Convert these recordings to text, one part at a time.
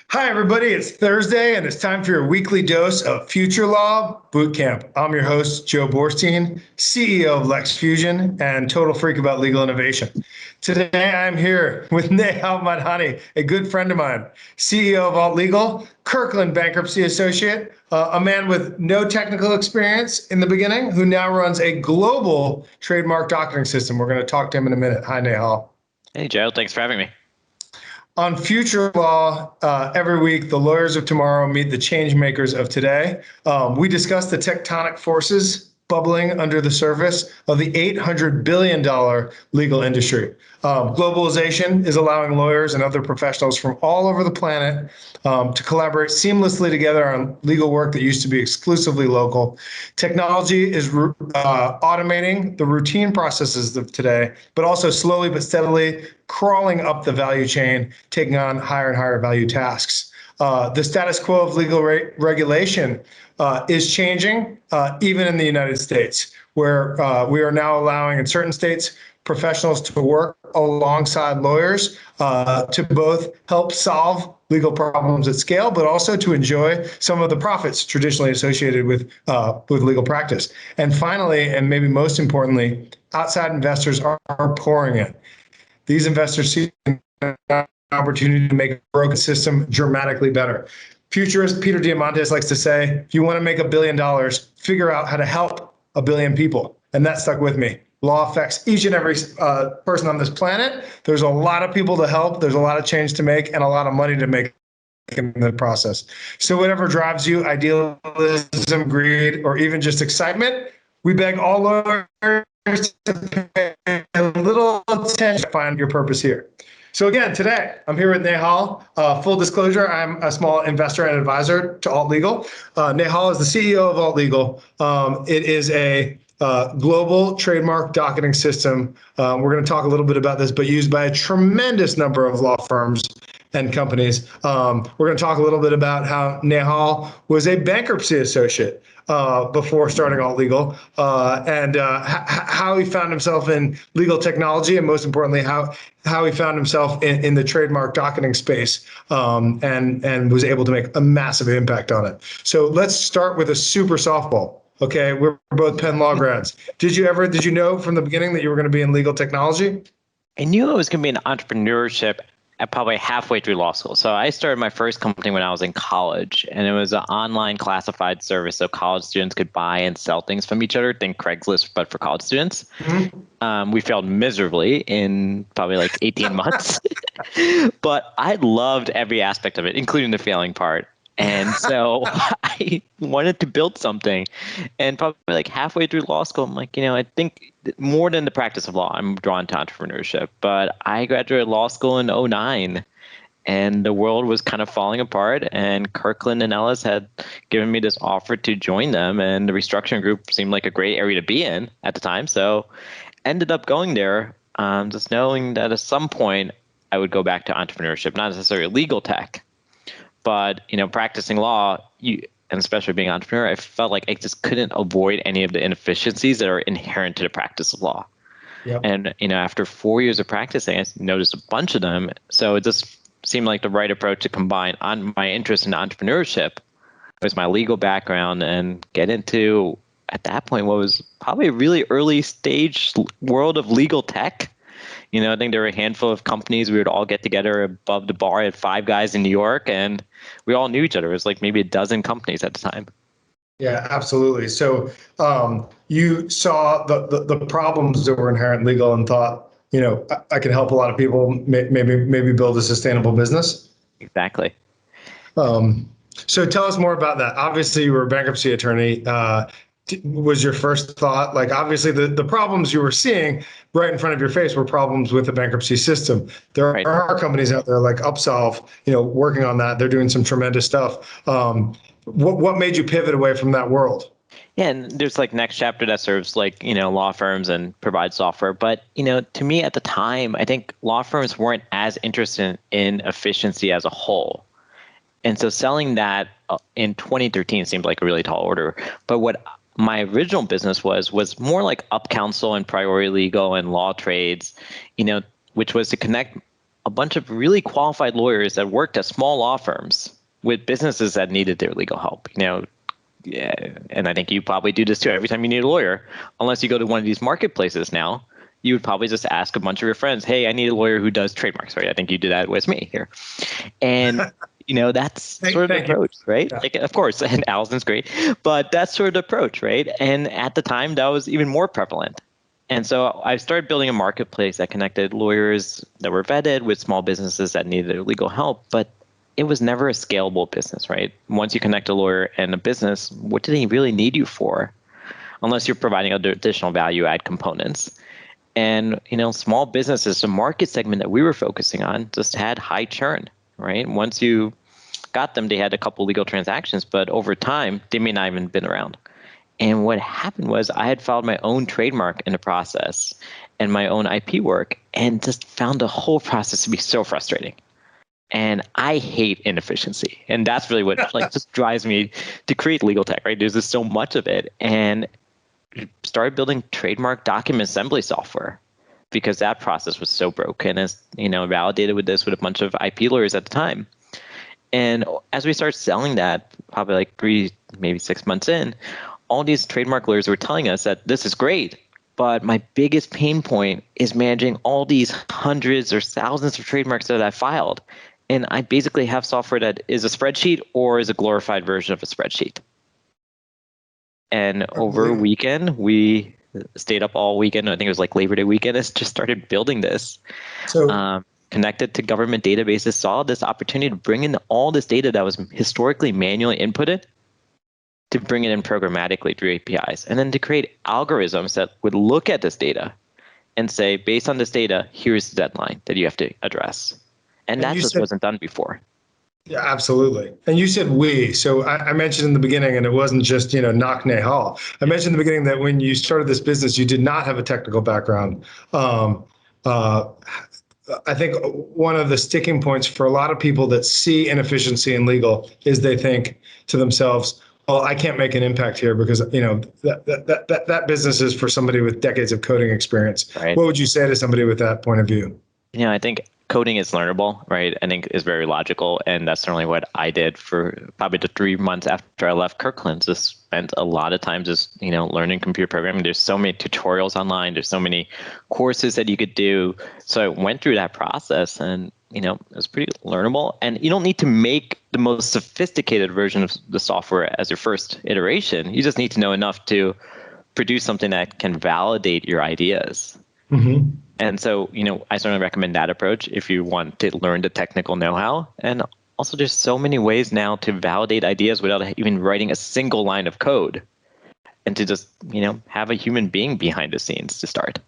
Hi, everybody. It's Thursday, and it's time for your weekly dose of Future Law Bootcamp. I'm your host, Joe Borstein, CEO of LexFusion and total freak about legal innovation. Today, I'm here with Nehal Madhani, a good friend of mine, CEO of Alt Legal, Kirkland bankruptcy associate, a man with no technical experience in the beginning, who now runs a global trademark docketing system. We're going to talk to him in a minute. Hi, Nehal. Hey, Joe. Thanks for having me. On Future Law, every week, the lawyers of tomorrow meet the change makers of today. We discuss the tectonic forces bubbling under the surface of the $800 billion legal industry. Globalization is allowing lawyers and other professionals from all over the planet to collaborate seamlessly together on legal work that used to be exclusively local. Technology is automating the routine processes of today, but also slowly but steadily crawling up the value chain, taking on higher and higher value tasks. The status quo of legal regulation is changing, even in the United States, where we are now allowing in certain states professionals to work alongside lawyers to both help solve legal problems at scale, but also to enjoy some of the profits traditionally associated with legal practice. And finally, and maybe most importantly, outside investors are pouring in. These investors see an opportunity to make a broken system dramatically better. Futurist Peter Diamandis likes to say, if you want to make $1 billion, figure out how to help 1 billion people. And that stuck with me. Law affects each and every person on this planet. There's a lot of people to help. There's a lot of change to make and a lot of money to make in the process. So whatever drives you, idealism, greed, or even just excitement, we beg all lawyers to pay a little attention to find your purpose here. So again, today, I'm here with Nehal. Full disclosure, I'm a small investor and advisor to Alt Legal. Nehal is the CEO of Alt Legal. It is a global trademark docketing system. We're going to talk a little bit about this, but used by a tremendous number of law firms and companies. We're going to talk a little bit about how Nehal was a bankruptcy associate before starting Alt Legal, and how he found himself in legal technology, and most importantly, how he found himself in the trademark docketing space, and was able to make a massive impact on it. So let's start with a super softball. Okay, we're both Penn Law grads. Did you know from the beginning that you were going to be in legal technology? I knew I was going to be in entrepreneurship at probably halfway through law school. So I started my first company when I was in college, and it was an online classified service so college students could buy and sell things from each other. Think Craigslist, but for college students. Mm-hmm. We failed miserably in probably like 18 months, but I loved every aspect of it, including the failing part. And so I wanted to build something, and probably like halfway through law school, I'm like, I think more than the practice of law, I'm drawn to entrepreneurship. But I graduated law school in 2009, and the world was kind of falling apart, and Kirkland and Ellis had given me this offer to join them, and the restructuring group seemed like a great area to be in at the time. So ended up going there, just knowing that at some point I would go back to entrepreneurship, not necessarily legal tech. But, practicing law, and especially being an entrepreneur, I felt like I just couldn't avoid any of the inefficiencies that are inherent to the practice of law. Yep. And, after 4 years of practicing, I noticed a bunch of them. So it just seemed like the right approach to combine on my interest in entrepreneurship with my legal background and get into, at that point, what was probably a really early stage world of legal tech. I think there were a handful of companies. We would all get together above the bar at Five Guys in New York, and we all knew each other. It was like maybe a dozen companies at the time. Yeah, absolutely. So you saw the problems that were inherent in legal and thought, I can help a lot of people, maybe build a sustainable business. Exactly. So tell us more about that. Obviously, you were a bankruptcy attorney. Was your first thought, like, obviously the problems you were seeing right in front of your face were problems with the bankruptcy system. There Right. are companies out there like Upsolve, working on that. They're doing some tremendous stuff. What made you pivot away from that world? Yeah, and there's like Next Chapter that serves like, law firms and provides software. But, to me at the time, I think law firms weren't as interested in efficiency as a whole. And so selling that in 2013 seemed like a really tall order. But what my original business was more like up counsel and priority legal and law trades, which was to connect a bunch of really qualified lawyers that worked at small law firms with businesses that needed their legal help. Yeah, and I think you probably do this too. Every time you need a lawyer, unless you go to one of these marketplaces now, you would probably just ask a bunch of your friends, "Hey, I need a lawyer who does trademarks." Right? I think you did that with me here, and that's sort of the Thank you. approach, right? Yeah. Like, of course, and Allison's great, but that's sort of the approach, right? And at the time, that was even more prevalent. And so I started building a marketplace that connected lawyers that were vetted with small businesses that needed legal help, but it was never a scalable business, right? Once you connect a lawyer and a business, what do they really need you for? Unless you're providing other additional value add components. And small businesses, the market segment that we were focusing on, just had high churn, right? Once you got them, they had a couple legal transactions, but over time, they may not even been around. And what happened was I had filed my own trademark in the process and my own IP work, and just found the whole process to be so frustrating. And I hate inefficiency. And that's really what just drives me to create legal tech, right? There's just so much of it. And started building trademark document assembly software because that process was so broken, as validated with this with a bunch of IP lawyers at the time. And as we started selling that, probably like 3, maybe 6 months in, all these trademark lawyers were telling us that this is great, but my biggest pain point is managing all these hundreds or thousands of trademarks that I filed. And I basically have software that is a spreadsheet or is a glorified version of a spreadsheet. And over a weekend, we stayed up all weekend. I think it was like Labor Day weekend. And just started building this. So Connected to government databases, saw this opportunity to bring in all this data that was historically manually inputted, to bring it in programmatically through APIs, and then to create algorithms that would look at this data and say, based on this data, here's the deadline that you have to address. And that just wasn't done before. Yeah, absolutely. And you said we. So I mentioned in the beginning, and it wasn't just, knock Nehal. I mentioned in the beginning that when you started this business, you did not have a technical background. I think one of the sticking points for a lot of people that see inefficiency in legal is they think to themselves, well, I can't make an impact here because, that business is for somebody with decades of coding experience. Right. What would you say to somebody with that point of view? I think coding is learnable, right? I think is very logical. And that's certainly what I did for probably the 3 months after I left Kirkland. Just spent a lot of time just, learning computer programming. There's so many tutorials online. There's so many courses that you could do. So I went through that process, and, it was pretty learnable. And you don't need to make the most sophisticated version of the software as your first iteration. You just need to know enough to produce something that can validate your ideas. Mm-hmm. And so, I certainly recommend that approach if you want to learn the technical know-how. And also, there's so many ways now to validate ideas without even writing a single line of code, and to just, have a human being behind the scenes to start.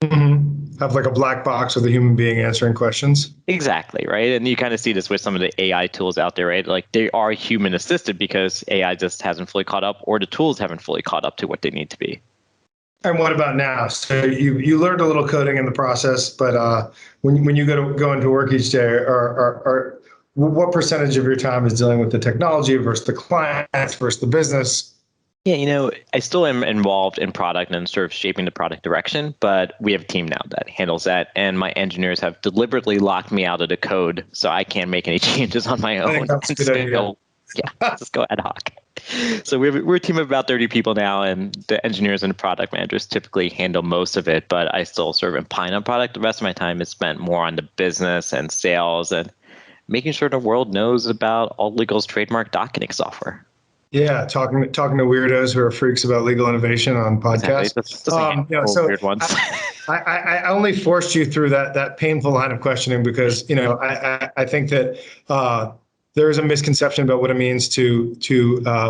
Mm-hmm. Have like a black box with a human being answering questions. Exactly, right? And you kind of see this with some of the AI tools out there, right? Like, they are human assisted because AI just hasn't fully caught up, or the tools haven't fully caught up to what they need to be. And what about now? So you learned a little coding in the process, but when you go into work each day, or what percentage of your time is dealing with the technology versus the clients versus the business? Yeah, I still am involved in product and sort of shaping the product direction, but we have a team now that handles that. And my engineers have deliberately locked me out of the code, so I can't make any changes on my own. I think that's a good idea. Yeah, just go ad hoc. So we're a team of about 30 people now, and the engineers and the product managers typically handle most of it, but I still sort of impine on product. The rest of my time is spent more on the business and sales and making sure the world knows about all legal's trademark docketing software. Yeah, talking to weirdos who are freaks about legal innovation on podcasts. Exactly. So weird ones. I only forced you through that painful line of questioning because I think that there is a misconception about what it means to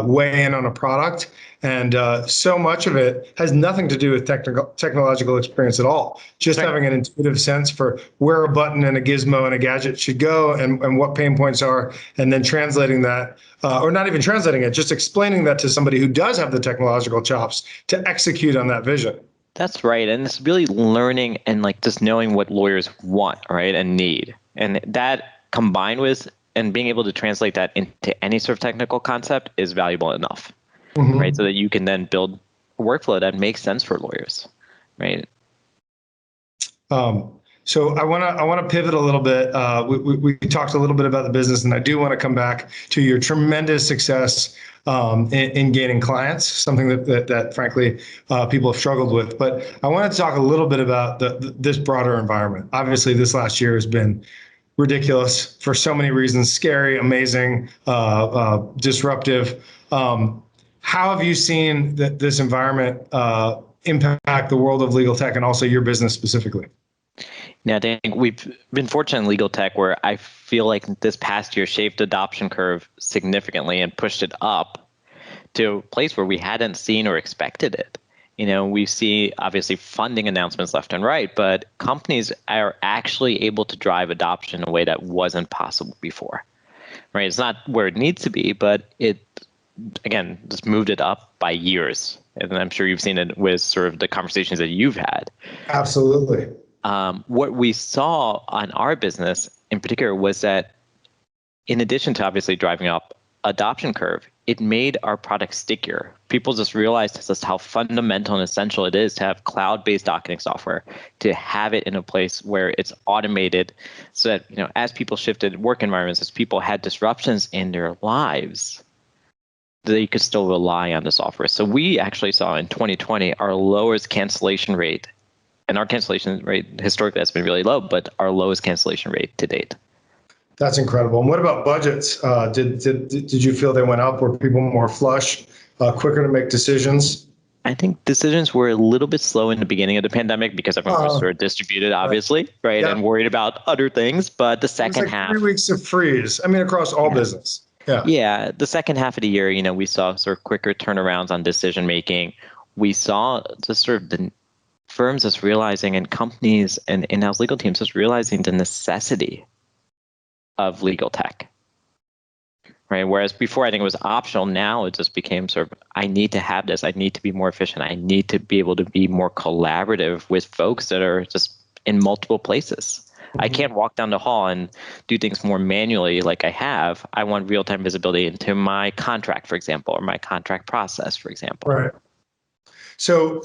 weigh in on a product, and so much of it has nothing to do with technological experience at all. Just Right. having an intuitive sense for where a button and a gizmo and a gadget should go, and what pain points are, and then translating that, or not even translating it, just explaining that to somebody who does have the technological chops to execute on that vision. That's right. And it's really learning and like just knowing what lawyers want, right, and need. And that combined with and being able to translate that into any sort of technical concept is valuable enough, Mm-hmm. right? So that you can then build a workflow that makes sense for lawyers, right? So I want to pivot a little bit. We talked a little bit about the business, and I do want to come back to your tremendous success in gaining clients, something that frankly people have struggled with. But I want to talk a little bit about this broader environment. Obviously, this last year has been ridiculous for so many reasons: scary, amazing, disruptive. How have you seen this environment impact the world of legal tech and also your business specifically? Now, I think we've been fortunate in legal tech where I feel like this past year shaped the adoption curve significantly and pushed it up to a place where we hadn't seen or expected it. We see obviously funding announcements left and right, but companies are actually able to drive adoption in a way that wasn't possible before. Right? It's not where it needs to be, but it, again, just moved it up by years. And I'm sure you've seen it with sort of the conversations that you've had. Absolutely. What we saw on our business in particular was that in addition to obviously driving up adoption curve, it made our product stickier. People just realized just how fundamental and essential it is to have cloud-based docketing software, to have it in a place where it's automated so that, as people shifted work environments, as people had disruptions in their lives, they could still rely on the software. So we actually saw in 2020 our lowest cancellation rate. And our cancellation rate historically has been really low, but our lowest cancellation rate to date. That's incredible. And what about budgets? Did you feel they went up? Were people more flush, quicker to make decisions? I think decisions were a little bit slow in the beginning of the pandemic because everyone was sort of distributed, obviously, right? Yeah. And worried about other things. But the second it was like half, 3 weeks of freeze. I mean, across all business. Yeah, the second half of the year, we saw sort of quicker turnarounds on decision making. We saw just sort of the firms just realizing, and companies and in-house legal teams just realizing the necessity of legal tech, right? Whereas before I think it was optional, now it just became sort of, I need to have this, I need to be more efficient, I need to be able to be more collaborative with folks that are just in multiple places. Mm-hmm. I can't walk down the hall and do things more manually like I have. I want real-time visibility into my contract, for example, or my contract process, for example. Right. So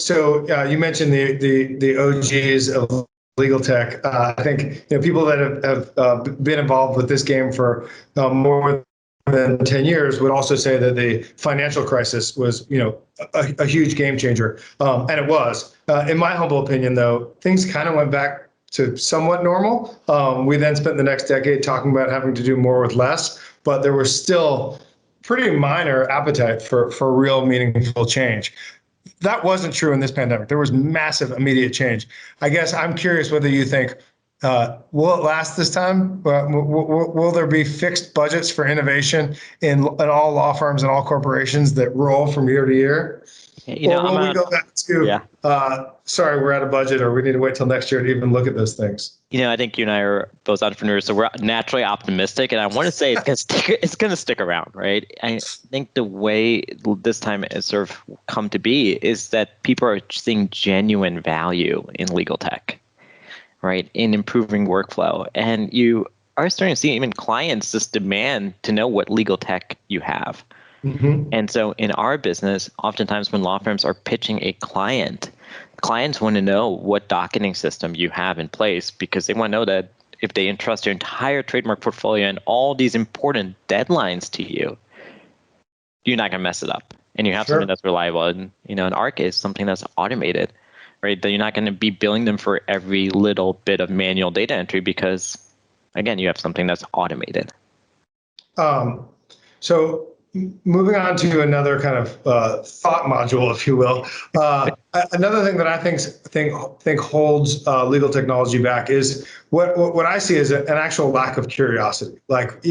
you mentioned the OGs of legal tech. I think people that have been involved with this game for more than 10 years would also say that the financial crisis was a huge game changer, and it was. In my humble opinion, though, things kind of went back to somewhat normal. We then spent the next decade talking about having to do more with less, but there was still pretty minor appetite for real meaningful change. That wasn't true in this pandemic. There was massive immediate change. I guess I'm curious whether you think, will it last this time? Will there be fixed budgets for innovation in all law firms and all corporations that roll from year to year? Or will we go back to, sorry, we're out of budget, or we need to wait till next year to even look at those things? I think you and I are both entrepreneurs, so we're naturally optimistic, and I want to say it's going to stick around, right? I think the way this time has sort of come to be is that people are seeing genuine value in legal tech, right? In improving workflow, and you are starting to see even clients just demand to know what legal tech you have. Mm-hmm. And so in our business, oftentimes when law firms are pitching a client, clients want to know what docketing system you have in place, because they want to know that if they entrust your entire trademark portfolio and all these important deadlines to you, you're not going to mess it up. And you have something that's reliable. And, in our case, something that's automated, right? That you're not going to be billing them for every little bit of manual data entry because, again, you have something that's automated. So moving on to another kind of thought module, if you will. Another thing that I think holds legal technology back is what I see as an actual lack of curiosity, like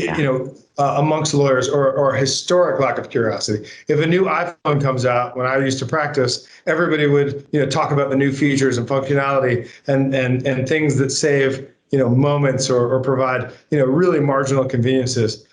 amongst lawyers, or a historic lack of curiosity. If a new iPhone comes out, when I used to practice, everybody would talk about the new features and functionality and things that save moments or provide really marginal conveniences.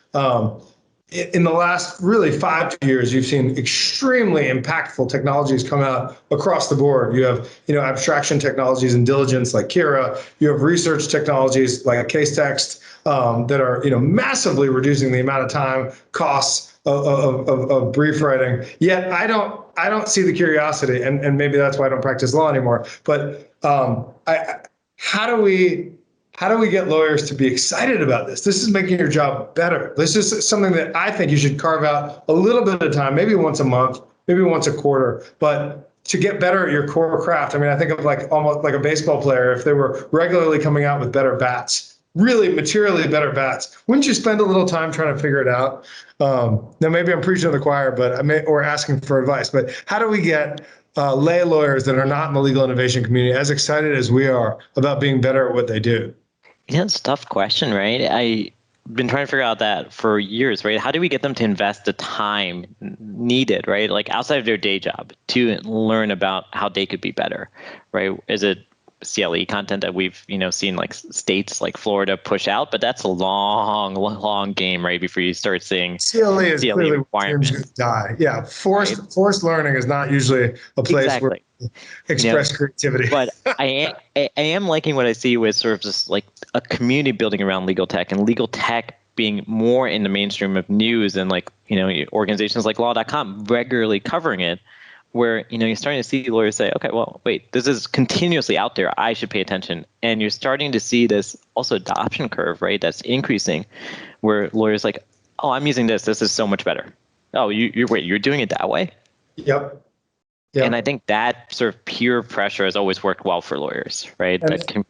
In the last really 5 years, you've seen extremely impactful technologies come out across the board. You have, abstraction technologies and diligence like Kira. You have research technologies like Case Text that are, massively reducing the amount of time, costs of brief writing. Yet I don't see the curiosity, and maybe that's why I don't practice law anymore. But how do we get lawyers to be excited about this? This is making your job better. This is something that I think you should carve out a little bit of time, maybe once a month, maybe once a quarter, but to get better at your core craft. I mean, I think of like almost like a baseball player, if they were regularly coming out with better bats, really materially better bats, wouldn't you spend a little time trying to figure it out? Now, maybe I'm preaching to the choir, or asking for advice, but how do we get lay lawyers that are not in the legal innovation community as excited as we are about being better at what they do? Yeah, it's a tough question, right? I've been trying to figure out that for years, right? How do we get them to invest the time needed, right? Like outside of their day job to learn about how they could be better, right? Is it CLE content that we've, seen like states like Florida push out, but that's a long, long game, right? Before you start seeing CLE is CLE clearly where teams requirements, die. Yeah, right? forced learning is not usually a place where Exactly. express creativity. But I am liking what I see with sort of just like a community building around legal tech and legal tech being more in the mainstream of news and like, organizations like law.com regularly covering it, where, you're starting to see lawyers say, okay, well, wait, this is continuously out there. I should pay attention. And you're starting to see this also adoption curve, right? That's increasing where lawyers like, oh, I'm using this. This is so much better. Oh, you're doing it that way? Yep. Yep. And I think that sort of peer pressure has always worked well for lawyers, right? And That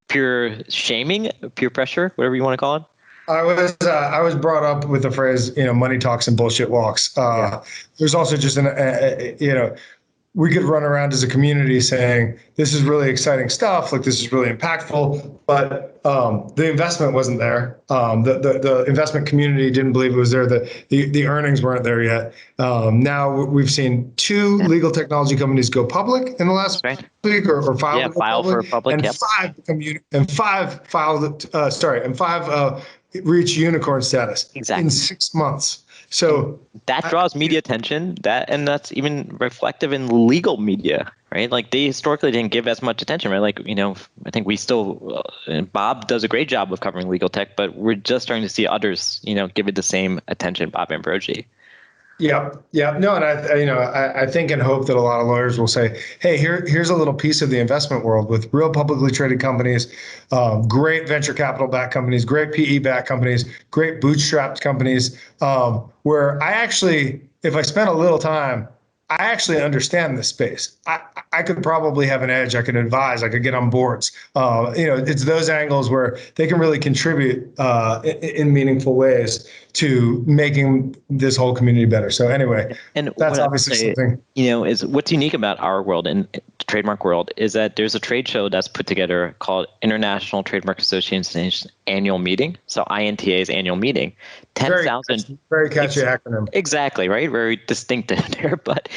peer shaming, peer pressure, whatever you want to call it. I was brought up with the phrase, money talks and bullshit walks. Yeah. There's also just we could run around as a community saying this is really exciting stuff, like this is really impactful, but the investment wasn't there. The investment community didn't believe it was there. The earnings weren't there yet. Now we've seen two legal technology companies go public in the last week, or filed for public, and yep. five reach unicorn status in 6 months. So that draws media attention, and that's even reflective in legal media, right? Like they historically didn't give as much attention, right? Like, I think we still, Bob does a great job of covering legal tech, but we're just starting to see others, give it the same attention, Bob Ambrogi. Yeah. No, and I think and hope that a lot of lawyers will say, hey, here's a little piece of the investment world with real publicly traded companies, great venture capital backed companies, great PE backed companies, great bootstrapped companies, where I actually, if I spent a little time, I actually understand this space. I could probably have an edge. I could advise. I could get on boards. It's those angles where they can really contribute in meaningful ways to making this whole community better. So anyway, and that's obviously something. Is what's unique about our world and the trademark world is that there's a trade show that's put together called International Trademark Association's annual meeting. So INTA's annual meeting. 10,000. Very catchy acronym. Exactly, right? Very distinctive there. But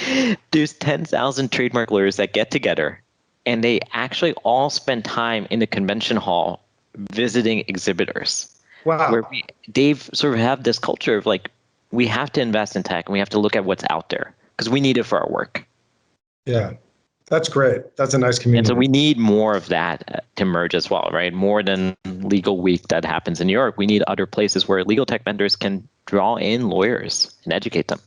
there's 10,000 trademark lawyers that get together and they actually all spend time in the convention hall visiting exhibitors. Wow. Where they've sort of have this culture of like, we have to invest in tech and we have to look at what's out there because we need it for our work. Yeah, that's great. That's a nice community. And so we need more of that to merge as well, right? More than Legal Week that happens in New York. We need other places where legal tech vendors can draw in lawyers and educate them.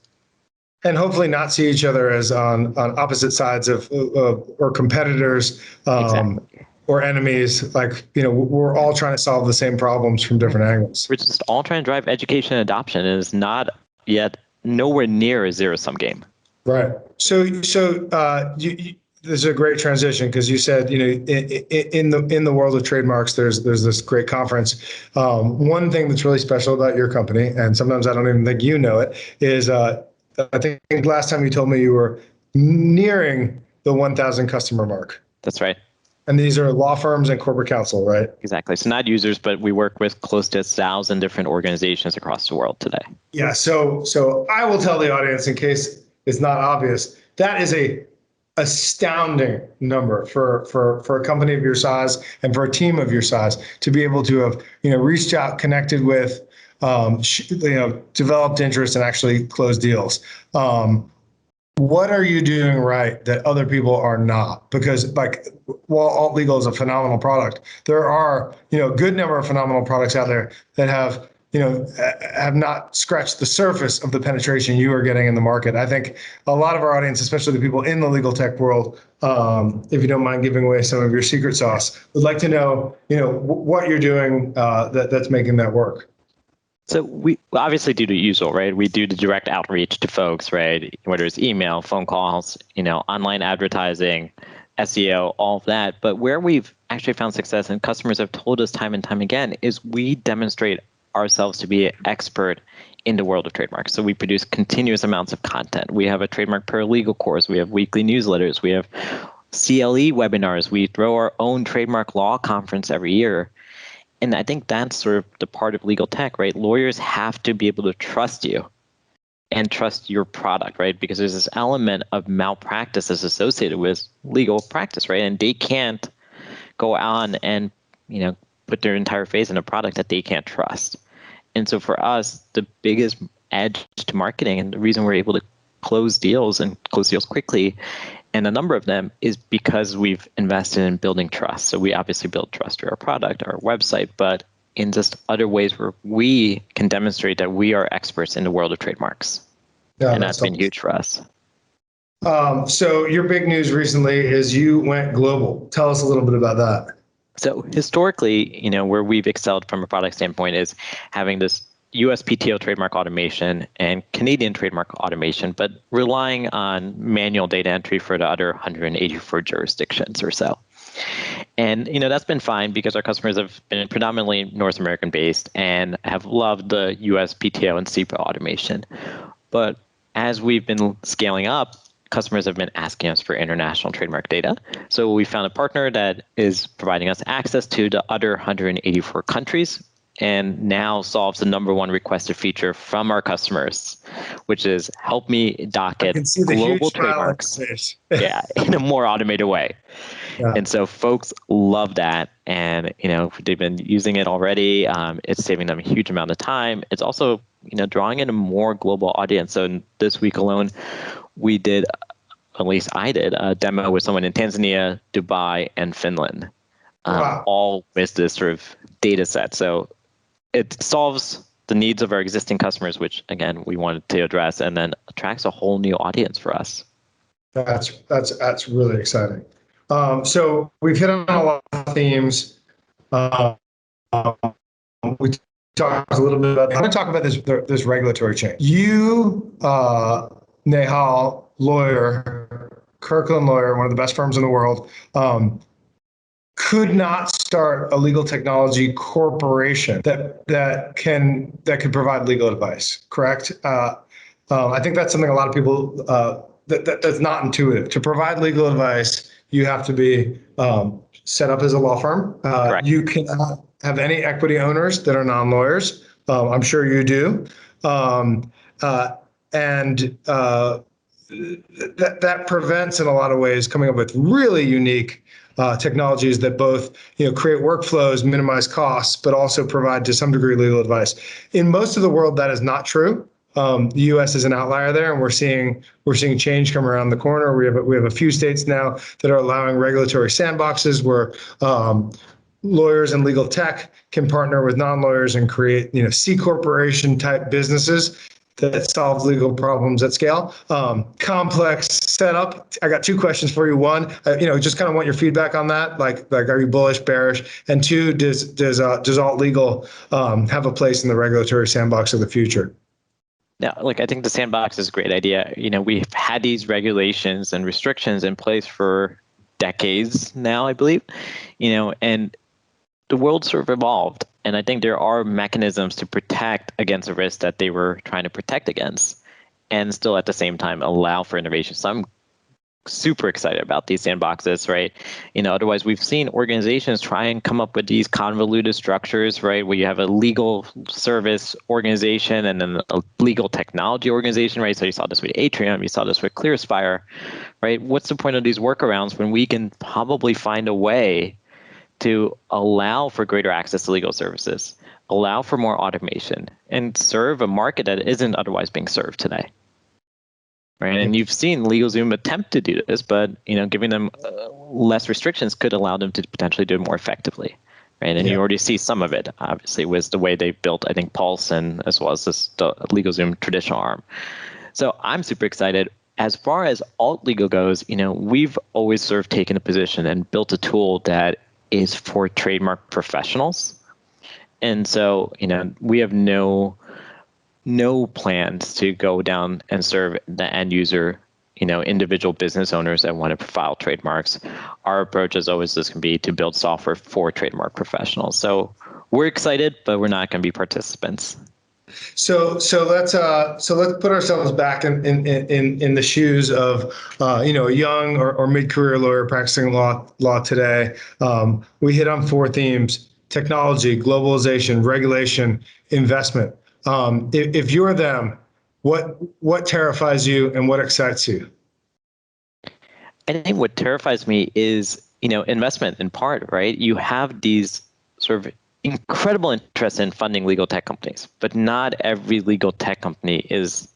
And hopefully not see each other as on opposite sides of or competitors. Exactly. Or enemies. Like, we're all trying to solve the same problems from different angles. We're just all trying to drive education and adoption, and it's not yet nowhere near a zero-sum game. Right. So this is a great transition because you said, in the world of trademarks, there's this great conference. One thing that's really special about your company, and sometimes I don't even think you know it, is I think last time you told me you were nearing the 1,000 customer mark. That's right. And these are law firms and corporate counsel, right? Exactly. So not users, but we work with close to 1,000 different organizations across the world today. Yeah. So I will tell the audience, in case it's not obvious, that is a astounding number for a company of your size and for a team of your size to be able to have reached out, connected with, developed interest, and actually closed deals. What are you doing right that other people are not? Because while Alt Legal is a phenomenal product, there are, a good number of phenomenal products out there that have, have not scratched the surface of the penetration you are getting in the market. I think a lot of our audience, especially the people in the legal tech world, if you don't mind giving away some of your secret sauce, would like to know, what you're doing that's making that work. So we obviously do the usual, right? We do the direct outreach to folks, right? Whether it's email, phone calls, online advertising, SEO, all of that. But where we've actually found success, and customers have told us time and time again, is we demonstrate ourselves to be an expert in the world of trademarks. So we produce continuous amounts of content. We have a trademark paralegal course. We have weekly newsletters. We have CLE webinars. We throw our own trademark law conference every year. And I think that's sort of the part of legal tech, right? Lawyers have to be able to trust you and trust your product, right? Because there's this element of malpractice that's associated with legal practice, right? And they can't go on and, put their entire faith in a product that they can't trust. And so for us, the biggest edge to marketing and the reason we're able to close deals and close deals quickly, and a number of them, is because we've invested in building trust. So we obviously build trust through our product, our website, but in just other ways where we can demonstrate that we are experts in the world of trademarks. Yeah, and that's been huge for us. So your big news recently is you went global. Tell us a little bit about that. So historically, where we've excelled from a product standpoint is having this US PTO trademark automation and Canadian trademark automation, but relying on manual data entry for the other 184 jurisdictions or so. And that's been fine because our customers have been predominantly North American based and have loved the US PTO and CIPA automation. But as we've been scaling up, customers have been asking us for international trademark data. So we found a partner that is providing us access to the other 184 countries and now solves the number one requested feature from our customers, which is help me docket global trademarks in a more automated way. Yeah. And so folks love that. And, they've been using it already. It's saving them a huge amount of time. It's also, drawing in a more global audience. So this week alone, we did, at least I did, a demo with someone in Tanzania, Dubai, and Finland, wow. All with this sort of data set. So it solves the needs of our existing customers, which, again, we wanted to address, and then attracts a whole new audience for us. That's really exciting. So we've hit on a lot of themes. We talked a little bit about. I'm going to talk about this regulatory change. You, Nehal, lawyer, Kirkland lawyer, one of the best firms in the world, could not start a legal technology corporation that could provide legal advice. Correct? I think that's something a lot of people that's not intuitive. To provide legal advice, you have to be set up as a law firm. You cannot have any equity owners that are non-lawyers. I'm sure you do. That prevents, in a lot of ways, coming up with really unique technologies that both create workflows, minimize costs, but also provide to some degree legal advice. In most of the world, that is not true. The U.S. is an outlier there, and we're seeing change come around the corner. We have a few states now that are allowing regulatory sandboxes where lawyers and legal tech can partner with non-lawyers and create C corporation type businesses that solve legal problems at scale. Complex setup. I got two questions for you. One, just kind of want your feedback on that. Like, are you bullish, bearish? And two, does alt legal have a place in the regulatory sandbox of the future? Yeah, I think the sandbox is a great idea. We've had these regulations and restrictions in place for decades now, I believe. And the world sort of evolved. And I think there are mechanisms to protect against the risk that they were trying to protect against and still at the same time allow for innovation. So I'm super excited about these sandboxes, right? Otherwise we've seen organizations try and come up with these convoluted structures, right? Where you have a legal service organization and then a legal technology organization, right? So you saw this with Atrium, you saw this with ClearSpire, right? What's the point of these workarounds when we can probably find a way to allow for greater access to legal services, allow for more automation, and serve a market that isn't otherwise being served today? Right, and you've seen LegalZoom attempt to do this, but giving them less restrictions could allow them to potentially do it more effectively. right? And you already see some of it, obviously, with the way they built, I think, Pulse and as well as this the LegalZoom traditional arm. So I'm super excited. As far as alt legal goes, we've always sort of taken a position and built a tool that is for trademark professionals. And so, we have no plans to go down and serve the end user, individual business owners that want to file trademarks. Our approach is always just going to be to build software for trademark professionals. So we're excited, but we're not going to be participants. So let's put ourselves back in the shoes of a young or mid-career lawyer practicing law today. We hit on four themes: technology, globalization, regulation, investment. If you're them, what terrifies you and what excites you? I think what terrifies me is, investment in part, right? You have these sort of incredible interest in funding legal tech companies, but not every legal tech company is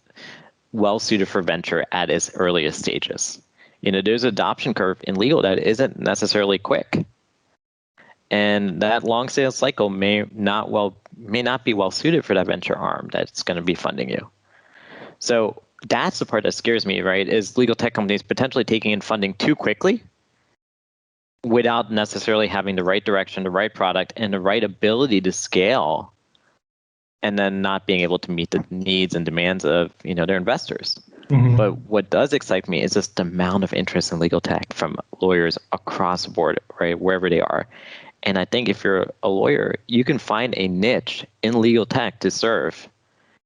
well suited for venture at its earliest stages. There's an adoption curve in legal that isn't necessarily quick. And that long sales cycle may not be well suited for that venture arm that's going to be funding you. So that's the part that scares me, right? Is legal tech companies potentially taking in funding too quickly without necessarily having the right direction, the right product, and the right ability to scale, and then not being able to meet the needs and demands of their investors. Mm-hmm. But what does excite me is just the amount of interest in legal tech from lawyers across the board, right, wherever they are. And I think if you're a lawyer, you can find a niche in legal tech to serve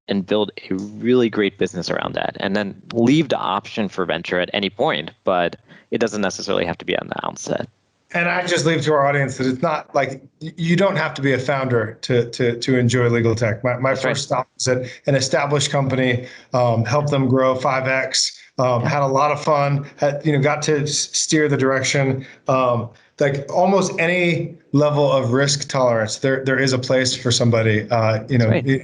and build a really great business around that, and then leave the option for venture at any point, but it doesn't necessarily have to be on the outset. And I just leave to our audience that it's not like you don't have to be a founder to enjoy legal tech. My first stop was at an established company, helped them grow 5x, had a lot of fun, got to steer the direction. Like almost any level of risk tolerance, there is a place for somebody. You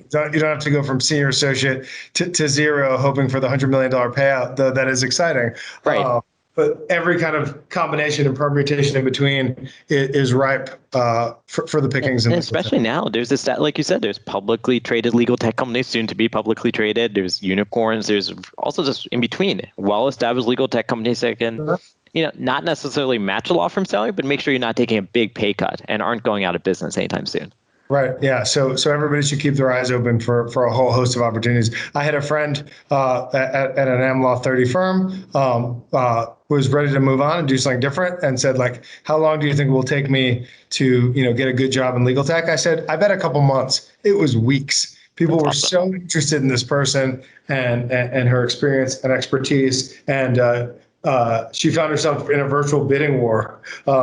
don't have to go from senior associate to zero, hoping for the $100 million payout. Though that is exciting. Right. But every kind of combination and permutation in between is ripe for the pickings. And especially now, there's this, like you said, there's publicly traded legal tech companies soon to be publicly traded. There's unicorns. There's also just in between well-established legal tech companies that can, not necessarily match a law firm salary, but make sure you're not taking a big pay cut and aren't going out of business anytime soon. Right. Yeah. So everybody should keep their eyes open for a whole host of opportunities. I had a friend at an AmLaw 30 firm was ready to move on and do something different, and said, like, how long do you think it will take me to get a good job in legal tech? I said, I bet a couple months. It was weeks. People were so interested in this person and her experience and expertise, and she found herself in a virtual bidding war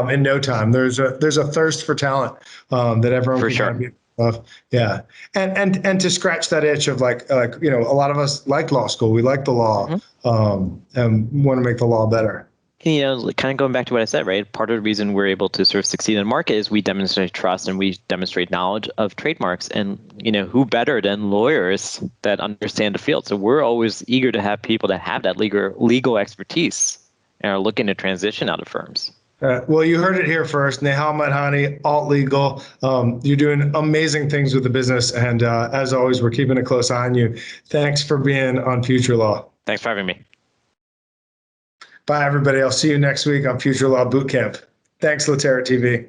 in no time. There's a thirst for talent that everyone for can sure. kind of be of. Yeah, and to scratch that itch of like a lot of us like law school. We like the law, and want to make the law better. Kind of going back to what I said, right? Part of the reason we're able to sort of succeed in the market is we demonstrate trust and we demonstrate knowledge of trademarks. And, who better than lawyers that understand the field? So we're always eager to have people that have that legal expertise and are looking to transition out of firms. Well, you heard it here first. Nehal Madhani, Alt Legal. You're doing amazing things with the business. And as always, we're keeping a close eye on you. Thanks for being on Future Law. Thanks for having me. Bye, everybody. I'll see you next week on Future Law Bootcamp. Thanks, Latera TV.